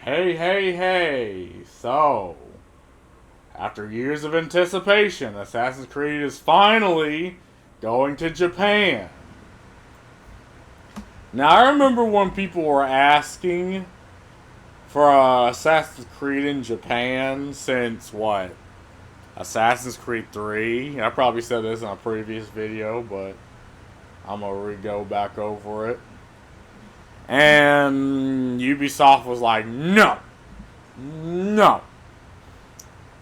Hey, hey, hey! So, after years of anticipation, Assassin's Creed is finally going to Japan. Now, I remember when people were asking for Assassin's Creed in Japan since what? Assassin's Creed 3. I probably said this in a previous video, but I'm gonna go back over it. And Ubisoft was like, no, no.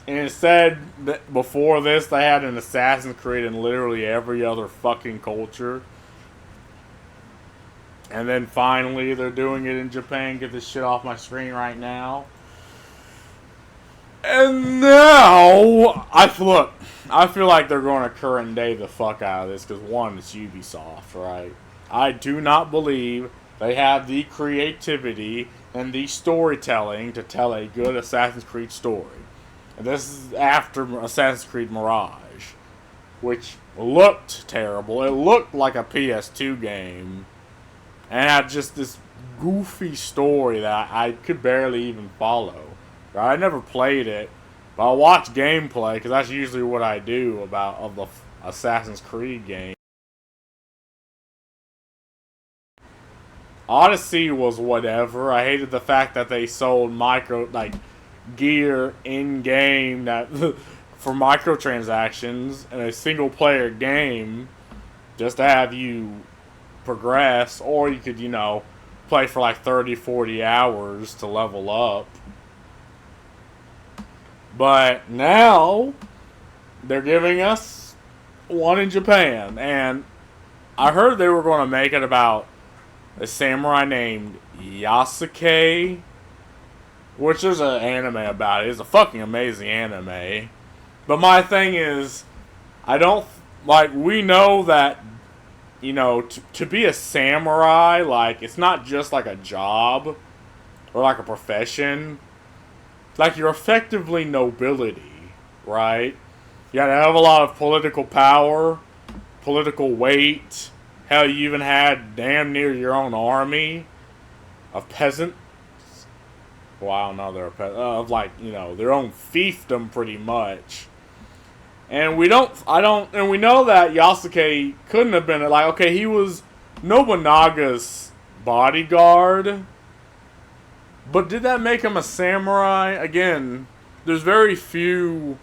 And it said that before this, they had an Assassin's Creed in literally every other fucking culture. And then finally, they're doing it in Japan. Get this shit off my screen right now. And now, I feel like they're going to current day the fuck out of this because one, it's Ubisoft, right? I do not believe they have the creativity and the storytelling to tell a good Assassin's Creed story. And this is after Assassin's Creed Mirage, which looked terrible. It looked like a PS2 game, and had just this goofy story that I could barely even follow. I never played it, but I watch gameplay because that's usually what I do of the Assassin's Creed game. Odyssey was whatever. I hated the fact that they sold gear in game that for microtransactions in a single player game just to have you progress, or you could, play for like 30, 40 hours to level up. But now they're giving us one in Japan, and I heard they were going to make it about a samurai named Yasuke, which there's an anime about it. It's a fucking amazing anime. But my thing is, I don't, we know that, to be a samurai, it's not just like a job or like a profession. You're effectively nobility, right? You gotta have a lot of political power, political weight. Hell, you even had damn near your own army of peasants. Well, I don't know, they're their own fiefdom pretty much. And we know that Yasuke couldn't have been, he was Nobunaga's bodyguard. But did that make him a samurai? Again, there's very few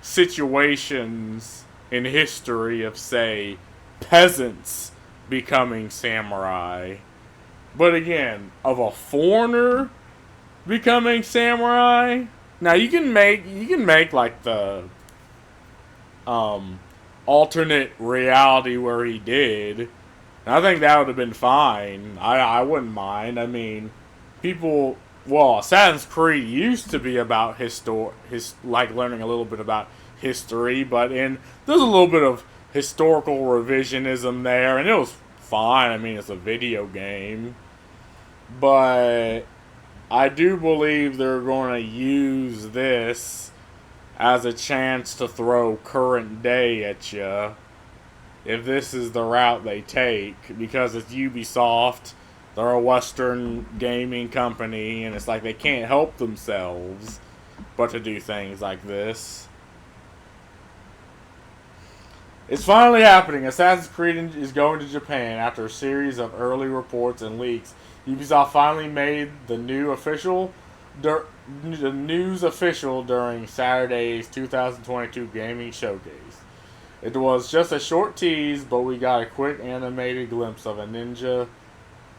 situations in history of, say, peasants becoming samurai. But again, of a foreigner becoming samurai. Now you can make the alternate reality where he did. And I think that would have been fine. I wouldn't mind. I mean, Assassin's Creed used to be about learning a little bit about history, but there's a little bit of historical revisionism there, and it was fine. I mean, it's a video game, but I do believe they're going to use this as a chance to throw current day at you if this is the route they take, because it's Ubisoft. They're a Western gaming company, and it's like they can't help themselves but to do things like this. It's finally happening. Assassin's Creed is going to Japan after a series of early reports and leaks. Ubisoft finally made the news official during Saturday's 2022 gaming showcase. It was just a short tease, but we got a quick animated glimpse of a ninja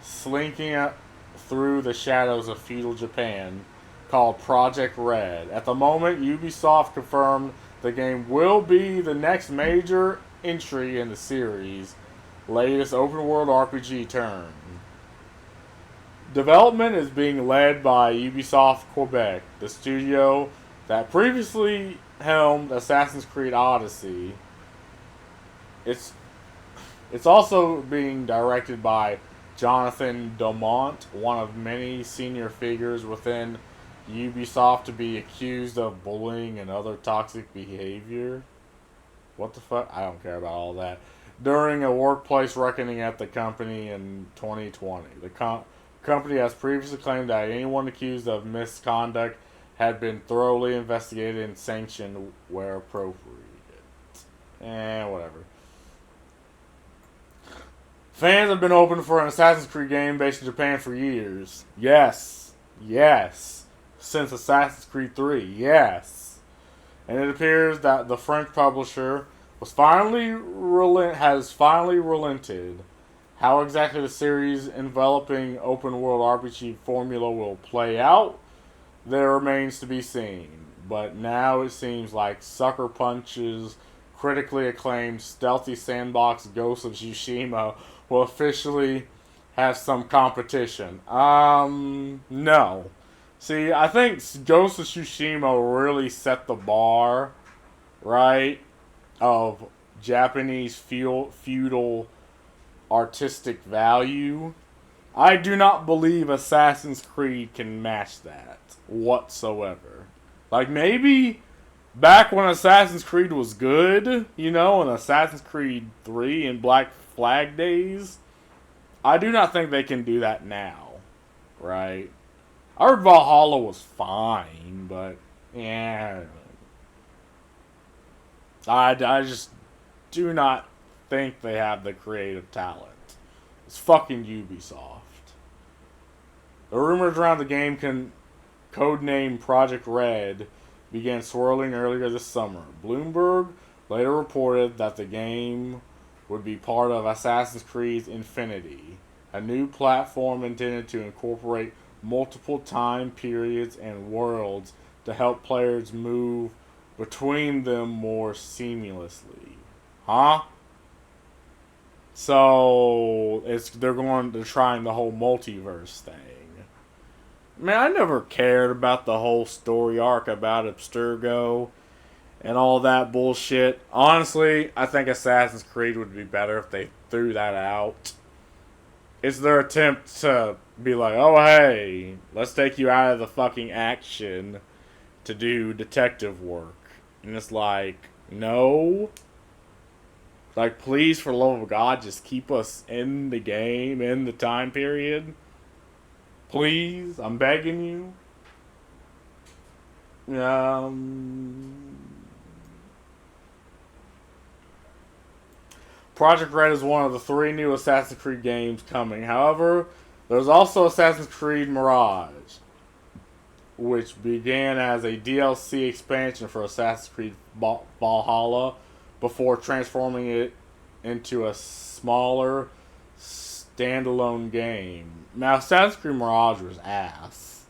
slinking through the shadows of feudal Japan, called Project Red. At the moment, Ubisoft confirmed the game will be the next major entry in the series' latest open-world RPG turn. Development is being led by Ubisoft Quebec, the studio that previously helmed Assassin's Creed Odyssey. It's also being directed by Jonathan Dumont, one of many senior figures within Ubisoft to be accused of bullying and other toxic behavior. What the fuck? I don't care about all that. During a workplace reckoning at the company in 2020. The company has previously claimed that anyone accused of misconduct had been thoroughly investigated and sanctioned where appropriate. Whatever. Fans have been open for an Assassin's Creed game based in Japan for years. Yes. Yes. Since Assassin's Creed 3. Yes. And it appears that the French publisher has finally relented. How exactly the series' enveloping open world RPG formula will play out, there remains to be seen. But now it seems like Sucker Punch's critically acclaimed stealthy sandbox Ghost of Tsushima will officially have some competition. No. See, I think Ghost of Tsushima really set the bar, right, of Japanese feudal artistic value. I do not believe Assassin's Creed can match that whatsoever. Like, maybe back when Assassin's Creed was good, you know, in Assassin's Creed 3 and Black Flag days, I do not think they can do that now, right? I heard Valhalla was fine, but yeah, I just do not think they have the creative talent. It's fucking Ubisoft. The rumors around the game codenamed Project Red began swirling earlier this summer. Bloomberg later reported that the game would be part of Assassin's Creed Infinity, a new platform intended to incorporate multiple time periods and worlds to help players move between them more seamlessly. Huh? So they're trying the whole multiverse thing. Man, I never cared about the whole story arc about Abstergo and all that bullshit. Honestly, I think Assassin's Creed would be better if they threw that out. It's their attempt to be like, oh hey, let's take you out of the fucking action to do detective work. And it's like, no. Like, please, for the love of God, just keep us in the game, in the time period. Please, I'm begging you. Project Red is one of the 3 new Assassin's Creed games coming. However, there's also Assassin's Creed Mirage, which began as a DLC expansion for Assassin's Creed Valhalla before transforming it into a smaller standalone game. Now, Assassin's Creed Mirage was ass.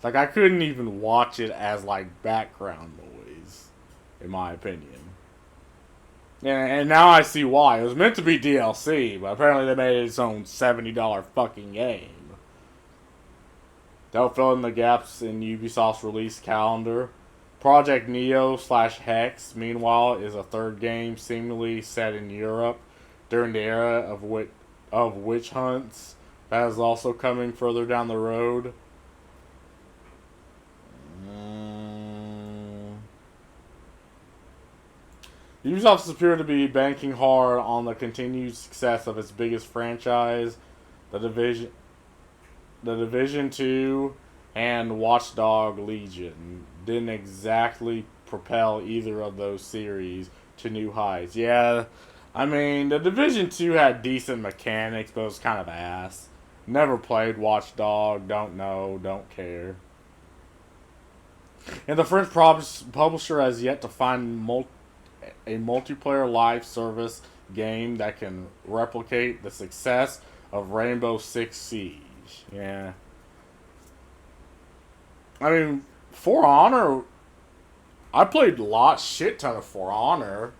Like, I couldn't even watch it as, like, background noise, in my opinion. And now I see why. It was meant to be DLC, but apparently they made it its own $70 fucking game. They'll fill in the gaps in Ubisoft's release calendar. Project Neo / Hex, meanwhile, is a third game seemingly set in Europe during the era of witch hunts. That is also coming further down the road. Ubisoft appears to be banking hard on the continued success of its biggest franchise, The Division 2 and Watch Dogs Legion. Didn't exactly propel either of those series to new heights. Yeah, I mean, The Division 2 had decent mechanics, but it was kind of ass. Never played Watch Dogs, don't know, don't care. And the French publisher has yet to find a multiplayer live service game that can replicate the success of Rainbow Six Siege. Yeah. I mean, For Honor, I played shit ton of For Honor.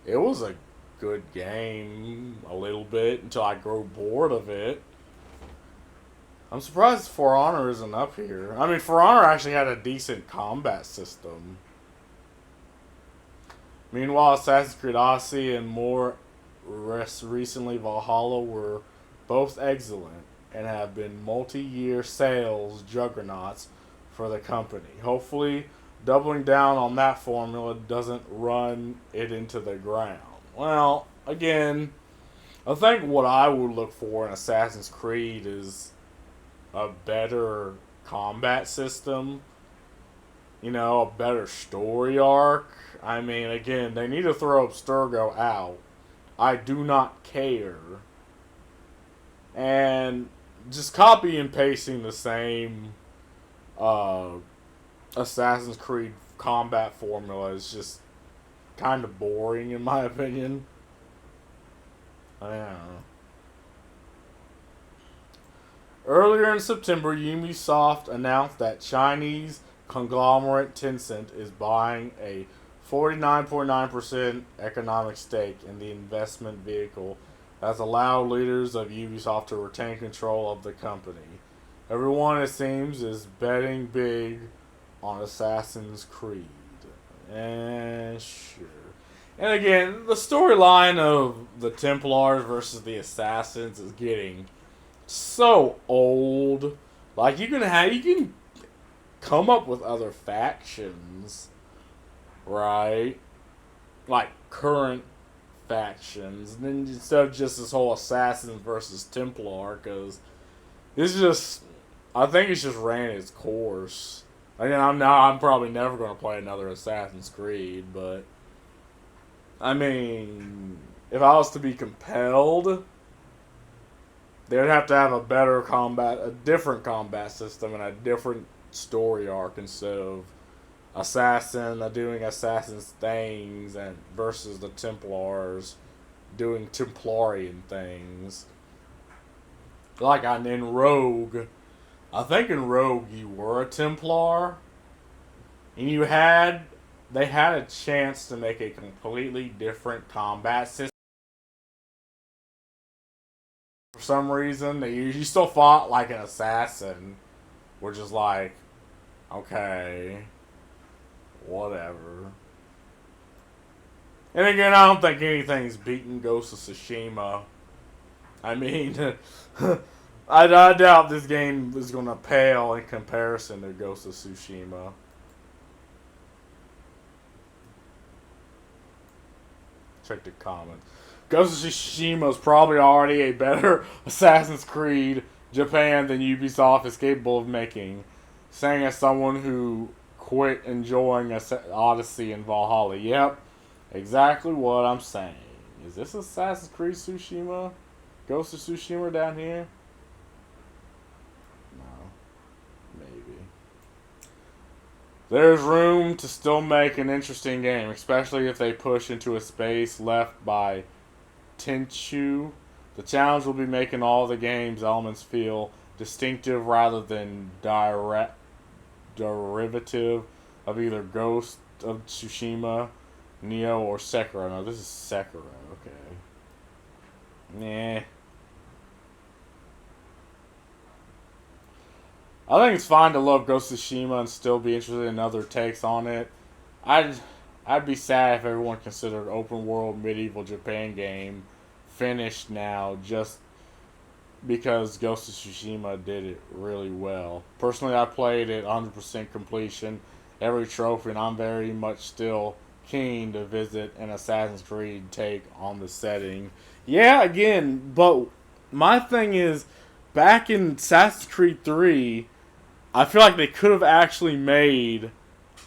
It was a good game a little bit until I grew bored of it. I'm surprised For Honor isn't up here. I mean, For Honor actually had a decent combat system. Meanwhile, Assassin's Creed Odyssey and more recently Valhalla were both excellent and have been multi-year sales juggernauts for the company. Hopefully, doubling down on that formula doesn't run it into the ground. Well, again, I think what I would look for in Assassin's Creed is a better combat system, you know, a better story arc. I mean, again, they need to throw Abstergo out. I do not care. And just copy and pasting the same uh, Assassin's Creed combat formula is just kind of boring, in my opinion. I don't know. Earlier in September, Ubisoft announced that Chinese conglomerate Tencent is buying a 49.9% economic stake in the investment vehicle that's allowed leaders of Ubisoft to retain control of the company. Everyone, it seems, is betting big on Assassin's Creed. And sure. And again, the storyline of the Templars versus the Assassins is getting so old. Like you can come up with other factions, right? Like current factions, and then instead of just this whole Assassin versus Templar, because it's just, I think it's just ran its course. Again, I'm probably never going to play another Assassin's Creed, but I mean, if I was to be compelled, they would have to have a different combat system, and a different story arc instead of doing assassin's things and versus the Templars doing Templarian things. Like in Rogue, I think in Rogue you were a Templar, and they had a chance to make a completely different combat system. For some reason, you still fought like an assassin, which is like, okay, whatever. And again, I don't think anything's beaten Ghost of Tsushima. I mean, I doubt this game is going to pale in comparison to Ghost of Tsushima. Check the comments. Ghost of Tsushima is probably already a better Assassin's Creed Japan than Ubisoft is capable of making. Saying as someone who quit enjoying Odyssey and Valhalla. Yep, exactly what I'm saying. Is this Assassin's Creed Tsushima? Ghost of Tsushima down here? No. Maybe. There's room to still make an interesting game, especially if they push into a space left by Tenchu. The challenge will be making all the game's elements feel distinctive rather than derivative of either Ghost of Tsushima, Neo, or Sekiro. No, this is Sekiro. Okay. Nah. I think it's fine to love Ghost of Tsushima and still be interested in other takes on it. I'd be sad if everyone considered open world medieval Japan game finished now just because Ghost of Tsushima did it really well. Personally, I played it 100% completion, every trophy, and I'm very much still keen to visit an Assassin's Creed take on the setting. Yeah, again, but my thing is, back in Assassin's Creed 3, I feel like they could have actually made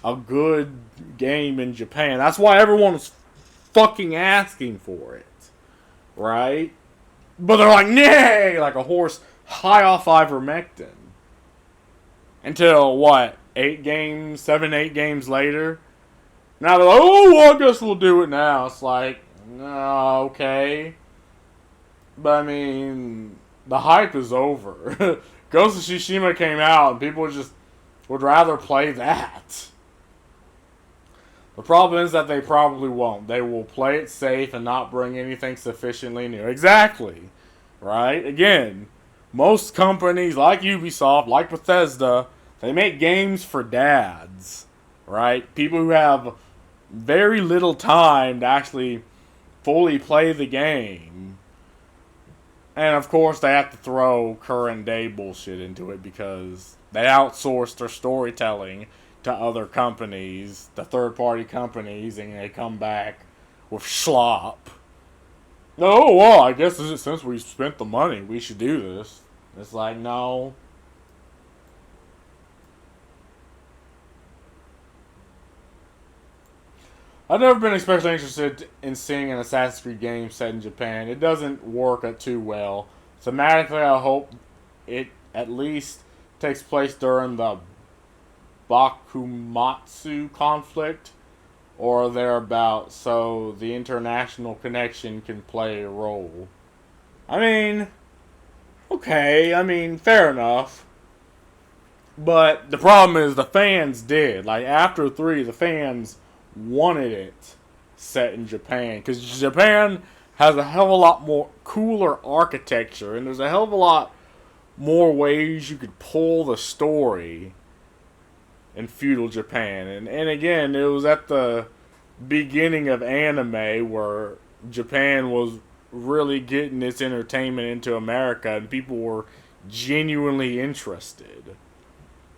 a good game in Japan. That's why everyone was fucking asking for it. Right? But they're like, nay! Like a horse high off ivermectin. Until, what, 8 games, 7, 8 games later? Now they're like, oh, well, I guess we'll do it now. It's like, okay. But I mean, the hype is over. Ghost of Tsushima came out and people would rather play that. The problem is that they probably won't. They will play it safe and not bring anything sufficiently new. Exactly. Right? Again, most companies like Ubisoft, like Bethesda, they make games for dads. Right? People who have very little time to actually fully play the game. And of course, they have to throw current day bullshit into it because they outsource their storytelling to other companies, the third party companies, and they come back with schlop. Oh, well, I guess since we spent the money, we should do this. It's like, no. I've never been especially interested in seeing an Assassin's Creed game set in Japan. It doesn't work too well. Thematically, I hope it at least takes place during the Bakumatsu conflict or thereabouts, so the international connection can play a role. I mean, okay, I mean, fair enough. But the problem is the fans did. Like, after 3, the fans wanted it set in Japan. Because Japan has a hell of a lot more cooler architecture, and there's a hell of a lot more ways you could pull the story in feudal Japan. And again, it was at the beginning of anime where Japan was really getting its entertainment into America, and people were genuinely interested.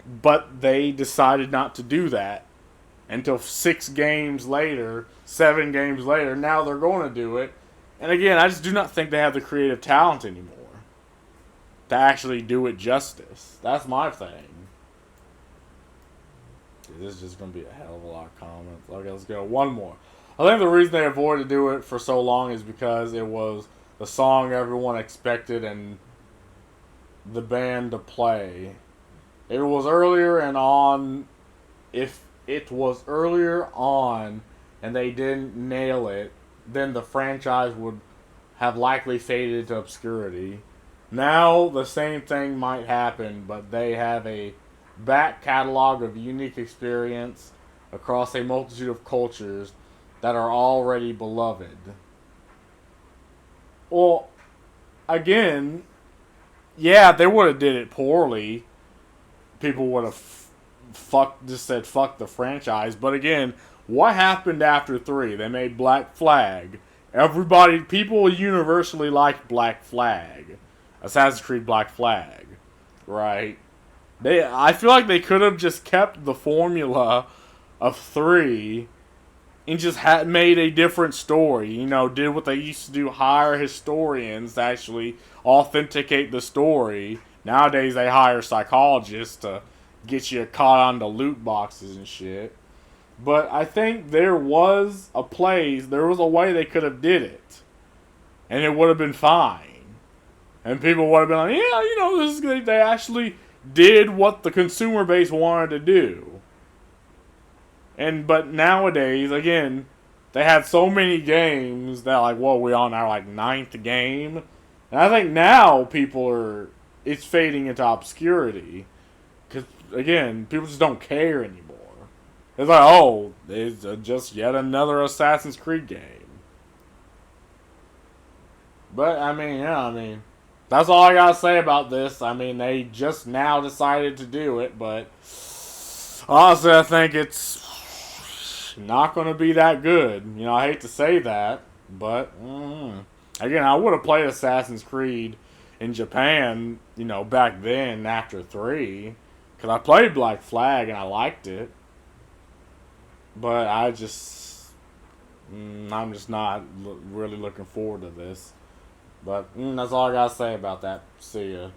But they decided not to do that until 6 games later, 7 games later. Now they're going to do it. And again, I just do not think they have the creative talent anymore to actually do it justice. That's my thing. This is just going to be a hell of a lot of comments. Okay, let's go. One more. I think the reason they avoided doing it for so long is because it was the song everyone expected and the band to play. If it was earlier and on, if it was earlier on and they didn't nail it, then the franchise would have likely faded into obscurity. Now the same thing might happen, but they have a back catalog of unique experience across a multitude of cultures that are already beloved. Well, again, yeah, they would have did it poorly. People would have just said fuck the franchise. But again, what happened after 3? They made Black Flag. People universally liked Black Flag, Assassin's Creed Black Flag, right? I feel like they could have just kept the formula of 3 and just made a different story. You know, did what they used to do, hire historians to actually authenticate the story. Nowadays, they hire psychologists to get you caught on the loot boxes and shit. But I think there was a way they could have did it. And it would have been fine. And people would have been like, yeah, this is good. They actually did what the consumer base wanted to do. But nowadays, again, they had so many games that we on our 9th game. And I think now it's fading into obscurity. Because, again, people just don't care anymore. It's like, oh, it's just yet another Assassin's Creed game. But, that's all I gotta say about this. They just now decided to do it, but honestly, I think it's not gonna be that good. I hate to say that, but again, I would have played Assassin's Creed in Japan, back then after 3, because I played Black Flag and I liked it, but I'm just not really looking forward to this. But that's all I gotta say about that. See ya.